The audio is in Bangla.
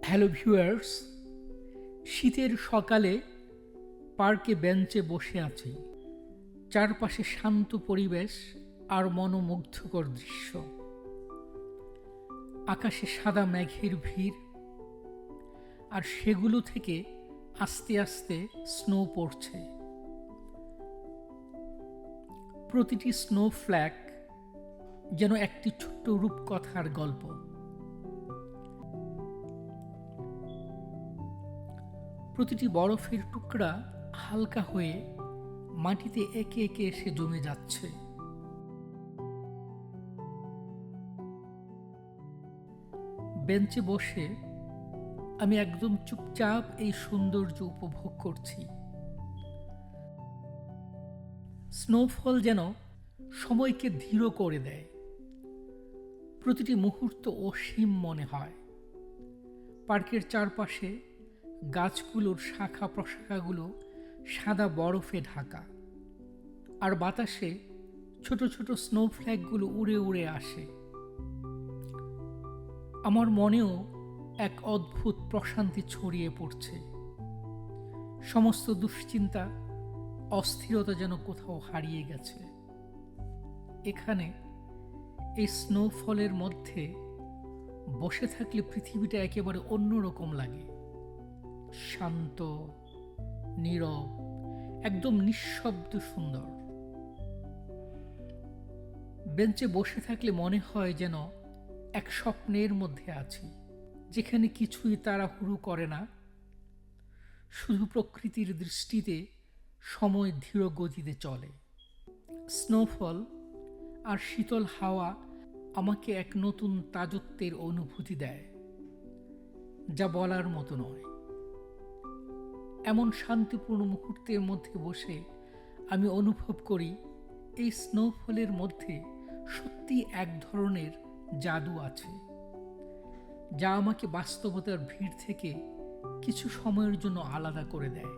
হ্যালো ভিউয়ার্স, শীতের সকালে পার্কে বেঞ্চে বসে আছি। চারপাশে শান্ত পরিবেশ আর মনোমুগ্ধকর দৃশ্য। আকাশে সাদা মেঘের ভিড়, আর সেগুলো থেকে আস্তে আস্তে স্নো পড়ছে। প্রতিটি স্নো ফ্ল্যাক যেন একটি ছোট্ট রূপকথার গল্প। প্রতিটি বরফের টুকরা হালকা হয়ে মাটিতে একে একে এসে জমে যাচ্ছে। বেঞ্চে বসে আমি একদম চুপচাপ এই সৌন্দর্য উপভোগ করছি। স্নোফল যেন সময়কে ধীর করে দেয়। প্রতিটি মুহূর্ত অসীম মনে হয়। পার্কের চারপাশে গাছগুলোর শাখা প্রশাখাগুলো সাদা বরফে ঢাকা, আর বাতাসে ছোট ছোট স্নোফ্ল্যাকগুলো উড়ে উড়ে আসে। আমার মনেও এক অদ্ভুত প্রশান্তি ছড়িয়ে পড়ছে। সমস্ত দুশ্চিন্তা, অস্থিরতা যেন কোথাও হারিয়ে গেছে। এখানে এই স্নোফলের মধ্যে বসে থাকলে পৃথিবীটা একেবারে অন্যরকম লাগে। শান্ত, নীরব, একদম নিঃশব্দ সুন্দর। বেঞ্চে বসে থাকলে মনে হয় যেন এক স্বপ্নের মধ্যে আছি, যেখানে কিছুই তাড়াহুড়ো করে না, শুধু প্রকৃতির দৃষ্টিতে সময় ধীর গতিতে চলে। স্নোফল আর শীতল হাওয়া আমাকে এক নতুন তাজত্বের অনুভূতি দেয়, যা বলার মতো নয়। এমন শান্তিপূর্ণ মুহূর্তের মধ্যে বসে আমি অনুভব করি এই স্নোফলের মধ্যে সত্যি এক ধরনের জাদু আছে, যা আমাকে বাস্তবতার ভিড় থেকে কিছু সময়ের জন্য আলাদা করে দেয়।